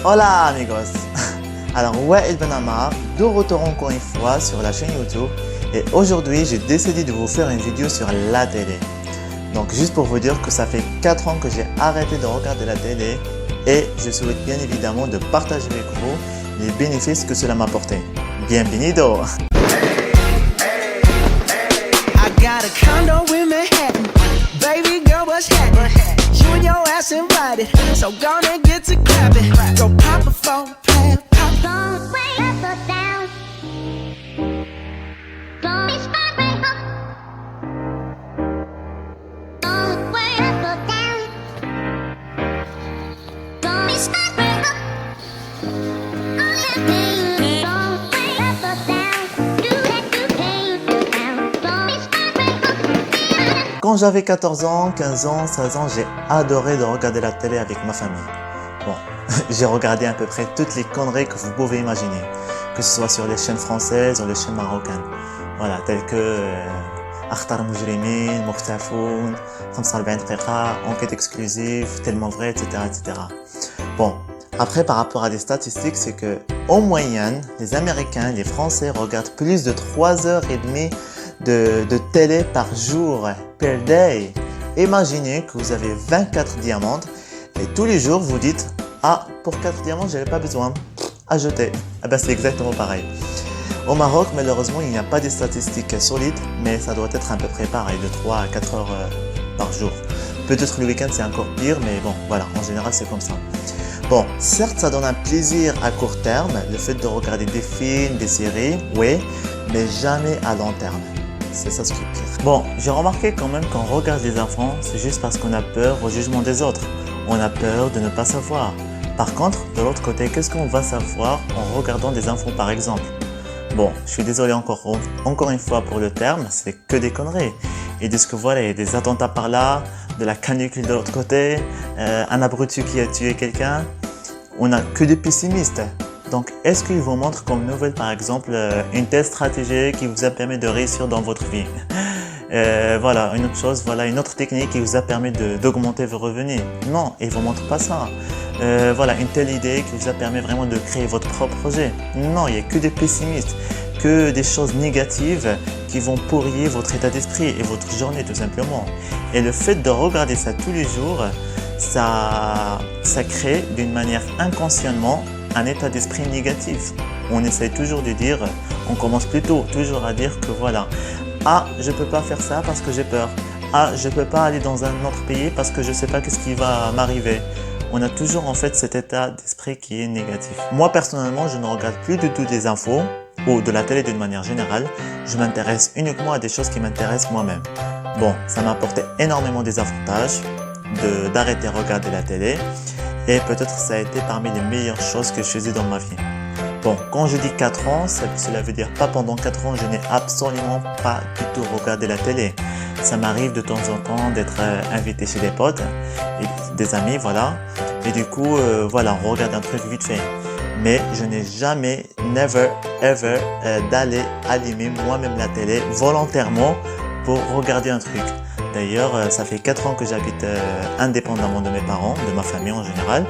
Hola amigos. Alors Wael Ben Ammar, de retour encore une fois sur la chaîne YouTube et aujourd'hui j'ai décidé de vous faire une vidéo sur la télé. Donc juste pour vous dire que ça fait 4 ans que j'ai arrêté de regarder la télé et je souhaite bien évidemment de partager avec vous les bénéfices que cela m'a apporté. Bienvenido! I got a condo in Manhattan. Baby girl, what's happening? You and your ass invited, so gonna get to clapping. Go pop a phone, pop. Don't wait up or down. Don't be smart, right up. Don't wait up or down. Don't be smart, right up. All that thing. Don't wait up or down. Do that, do down. Don't be smart, right up. Quand j'avais 14 ans, 15 ans, 16 ans, j'ai adoré de regarder la télé avec ma famille. Bon, j'ai regardé à peu près toutes les conneries que vous pouvez imaginer, que ce soit sur les chaînes françaises ou les chaînes marocaines. Voilà, telles que Akhtar Moujrimin, Mokhtafoun, 45 دقيقة, Enquête exclusive, Tellement vrai, etc., etc. Bon, après par rapport à des statistiques, c'est que en moyenne, les Américains, les Français regardent plus de 3h30 de télé par jour, per day. Imaginez que vous avez 24 diamants et tous les jours vous dites « Ah, pour 4 diamants, j'avais pas besoin. À jeter. » Ah ben c'est exactement pareil. Au Maroc, malheureusement, il n'y a pas de statistiques solides, mais ça doit être à peu près pareil, de 3 à 4 heures par jour. Peut-être le week-end c'est encore pire, mais bon, voilà, en général c'est comme ça. Bon, certes, ça donne un plaisir à court terme, le fait de regarder des films, des séries, oui, mais jamais à long terme. C'est ça ce qui est pire. Bon, j'ai remarqué quand même qu'on regarde les enfants, c'est juste parce qu'on a peur au jugement des autres. On a peur de ne pas savoir. Par contre, de l'autre côté, qu'est-ce qu'on va savoir en regardant des infos par exemple? Bon, je suis désolé encore une fois pour le terme, c'est que des conneries. Ils disent que voilà, il y a des attentats par là, de la canicule de l'autre côté, un abruti qui a tué quelqu'un. On n'a que des pessimistes. Donc, est-ce qu'ils vous montrent comme nouvelle, par exemple, une telle stratégie qui vous a permis de réussir dans votre vie? Voilà, une autre chose, voilà, une autre technique qui vous a permis d'augmenter vos revenus? Non, ils ne vous montrent pas ça. Voilà, une telle idée qui vous a permis vraiment de créer votre propre projet? Non, il n'y a que des pessimistes, que des choses négatives qui vont pourrir votre état d'esprit et votre journée tout simplement. Et le fait de regarder ça tous les jours, ça crée d'une manière inconsciemment un état d'esprit négatif. On essaie toujours de dire, on commence plutôt toujours à dire que voilà, ah, je peux pas faire ça parce que j'ai peur. Ah, je peux pas aller dans un autre pays parce que je sais pas qu'est-ce qui va m'arriver. On a toujours en fait cet état d'esprit qui est négatif. Moi personnellement, je ne regarde plus du tout des infos ou de la télé d'une manière générale. Je m'intéresse uniquement à des choses qui m'intéressent moi-même. Bon, ça m'a apporté énormément des avantages d'arrêter de regarder la télé. Et peut-être ça a été parmi les meilleures choses que je faisais dans ma vie. Bon, quand je dis 4 ans, cela veut dire pas pendant 4 ans, je n'ai absolument pas du tout regardé la télé. Ça m'arrive de temps en temps d'être invité chez des potes, et des amis, voilà. Et du coup, voilà, on regarde un truc vite fait. Mais je n'ai jamais, never, ever, d'aller allumer moi-même la télé volontairement pour regarder un truc. D'ailleurs, ça fait 4 ans que j'habite indépendamment de mes parents, de ma famille en général,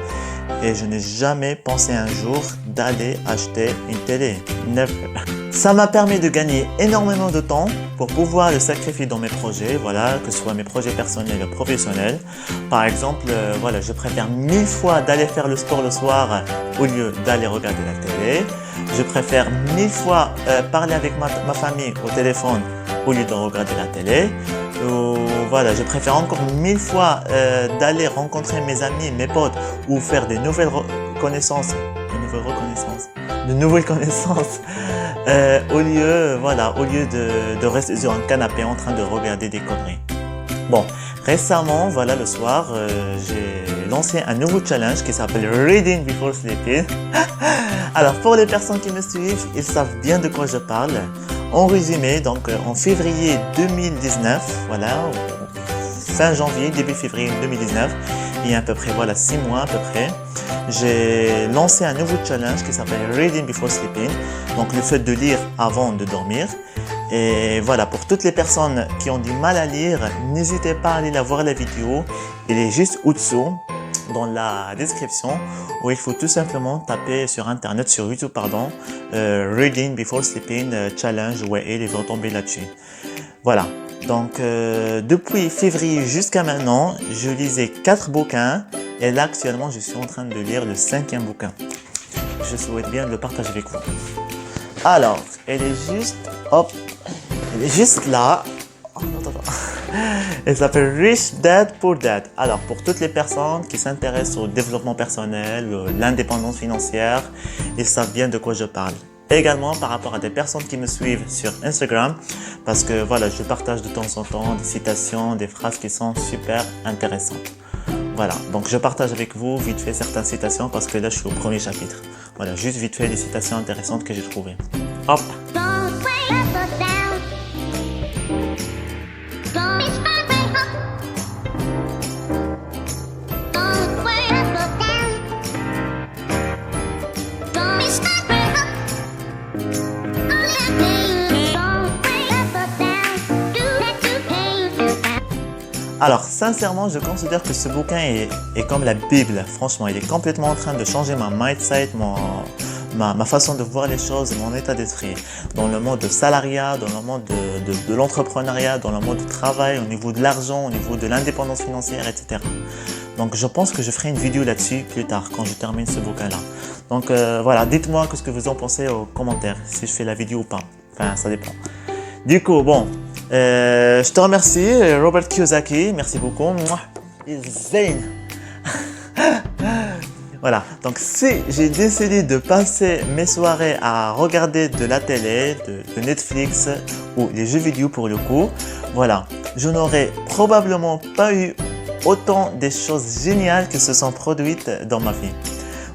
et je n'ai jamais pensé un jour d'aller acheter une télé. Never. Ça m'a permis de gagner énormément de temps pour pouvoir le sacrifier dans mes projets, voilà, que ce soit mes projets personnels ou professionnels. Par exemple, voilà, je préfère 1000 fois d'aller faire le sport le soir au lieu d'aller regarder la télé. Je préfère 1000 fois parler avec ma famille au téléphone au lieu de regarder la télé. Voilà, je préfère encore 1000 fois d'aller rencontrer mes amis, mes potes ou faire des nouvelles connaissances, au lieu de rester sur un canapé en train de regarder des conneries. Bon, récemment, voilà, le soir, j'ai lancé un nouveau challenge qui s'appelle Reading Before Sleeping. Alors, pour les personnes qui me suivent, ils savent bien de quoi je parle. En résumé, donc en février 2019, voilà, fin janvier, début février 2019, il y a à peu près, voilà, 6 mois à peu près, j'ai lancé un nouveau challenge qui s'appelle Reading Before Sleeping, donc le fait de lire avant de dormir. Et voilà, pour toutes les personnes qui ont du mal à lire, n'hésitez pas à aller voir la vidéo, elle est juste au-dessous. dans la description, où il faut tout simplement taper sur internet, sur YouTube pardon, Reading Before Sleeping Challenge, ouais, et ils vont tomber là-dessus. Voilà, donc depuis février jusqu'à maintenant, je lisais 4 bouquins, et là actuellement je suis en train de lire le 5e bouquin. Je souhaite bien de le partager avec vous. Alors, elle est juste là. Oh, non. Elle s'appelle Rich Dad Poor Dad. Alors, pour toutes les personnes qui s'intéressent au développement personnel, l'indépendance financière, ils savent bien de quoi je parle. Également par rapport à des personnes qui me suivent sur Instagram, parce que voilà, je partage de temps en temps des citations, des phrases qui sont super intéressantes. Voilà, donc je partage avec vous vite fait certaines citations parce que là je suis au premier chapitre. Voilà, juste vite fait des citations intéressantes que j'ai trouvées. Hop! Don't wait up or down. Don't be stuck right up. Don't wait up or down. Don't be stuck right up. All that pain. Don't wait up or down. Do that you pain. Alors, sincèrement, je considère que ce bouquin est comme la Bible. Franchement, il est complètement en train de changer ma mindset, ma façon de voir les choses et mon état d'esprit. Dans le monde de salariat, dans le monde de l'entrepreneuriat, dans le monde du travail, au niveau de l'argent, au niveau de l'indépendance financière, etc. Donc, je pense que je ferai une vidéo là-dessus plus tard, quand je termine ce bouquin-là. Donc, voilà, dites-moi ce que vous en pensez aux commentaires, si je fais la vidéo ou pas. Enfin, ça dépend. Du coup, bon... je te remercie, Robert Kiyosaki, merci beaucoup. Zayn. Voilà, donc si j'ai décidé de passer mes soirées à regarder de la télé, de Netflix ou les jeux vidéo pour le coup, voilà, je n'aurais probablement pas eu autant des choses géniales qui se sont produites dans ma vie.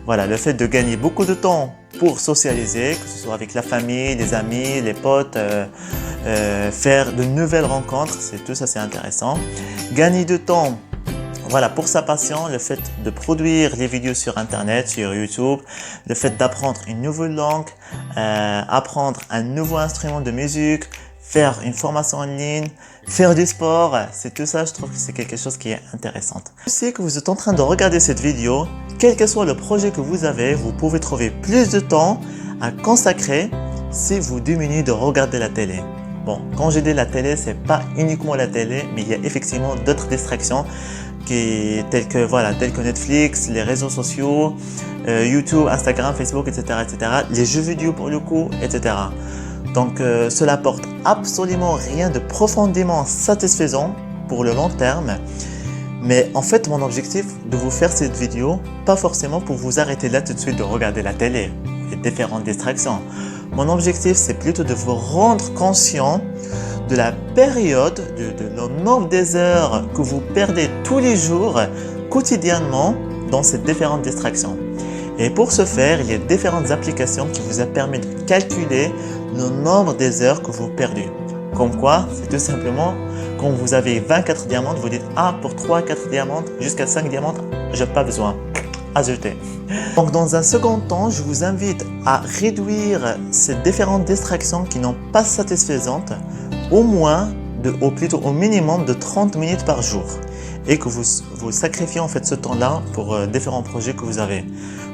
Voilà, le fait de gagner beaucoup de temps pour socialiser, que ce soit avec la famille, les amis, les potes, faire de nouvelles rencontres, tout ça c'est intéressant. Gagner de temps, voilà, pour sa passion, le fait de produire les vidéos sur internet, sur YouTube, le fait d'apprendre une nouvelle langue, apprendre un nouveau instrument de musique, faire une formation en ligne, faire du sport, c'est tout ça, je trouve que c'est quelque chose qui est intéressant. Je sais que vous êtes en train de regarder cette vidéo, quel que soit le projet que vous avez, vous pouvez trouver plus de temps à consacrer si vous diminuez de regarder la télé. Bon, quand je dis la télé, c'est pas uniquement la télé, mais il y a effectivement d'autres distractions telles que Netflix, les réseaux sociaux, YouTube, Instagram, Facebook, etc., etc., les jeux vidéo pour le coup, etc. Donc, cela apporte absolument rien de profondément satisfaisant pour le long terme. Mais en fait, mon objectif de vous faire cette vidéo, pas forcément pour vous arrêter là tout de suite de regarder la télé, les différentes distractions. Mon objectif, c'est plutôt de vous rendre conscient de la période, le nombre des heures que vous perdez tous les jours, quotidiennement, dans ces différentes distractions. Et pour ce faire, il y a différentes applications qui vous permettent de calculer le nombre des heures que vous perdez. Comme quoi, c'est tout simplement, quand vous avez 24 diamants, vous dites « Ah, pour 3-4 diamants, jusqu'à 5 diamants, j'ai pas besoin. » Ajouter. Donc, dans un second temps, je vous invite à réduire ces différentes distractions qui n'ont pas satisfaisantes au minimum de 30 minutes par jour et que vous sacrifiez en fait ce temps-là pour différents projets que vous avez.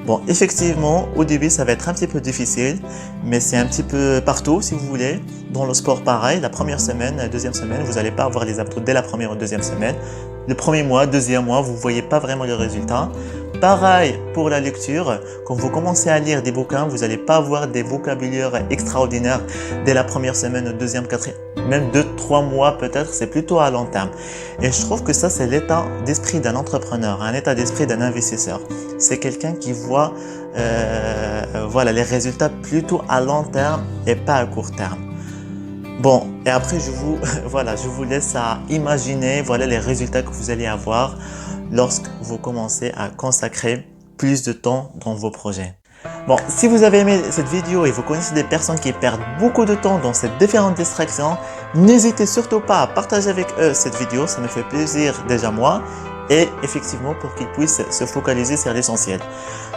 Bon, effectivement, au début, ça va être un petit peu difficile, mais c'est un petit peu partout, si vous voulez. Dans le sport, pareil, la première semaine, la deuxième semaine, vous n'allez pas avoir les abdos dès la première ou deuxième semaine. Le premier mois, deuxième mois, vous ne voyez pas vraiment les résultats. Pareil pour la lecture, quand vous commencez à lire des bouquins, vous n'allez pas avoir des vocabulaires extraordinaires dès la première semaine, deuxième, quatrième, même 2-3 mois peut-être, c'est plutôt à long terme. Et je trouve que ça, c'est l'état d'esprit d'un entrepreneur, un état d'esprit d'un investisseur. C'est quelqu'un qui voit les résultats plutôt à long terme et pas à court terme. Bon, et après je vous laisse à imaginer les résultats que vous allez avoir lorsque vous commencez à consacrer plus de temps dans vos projets. Bon, si vous avez aimé cette vidéo et vous connaissez des personnes qui perdent beaucoup de temps dans ces différentes distractions, n'hésitez surtout pas à partager avec eux cette vidéo, ça me fait plaisir déjà moi, et effectivement pour qu'ils puissent se focaliser sur l'essentiel.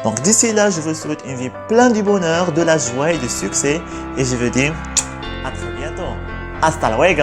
Donc d'ici là, je vous souhaite une vie pleine du bonheur, de la joie et du succès, et je vous dis à très bientôt. Hasta luego.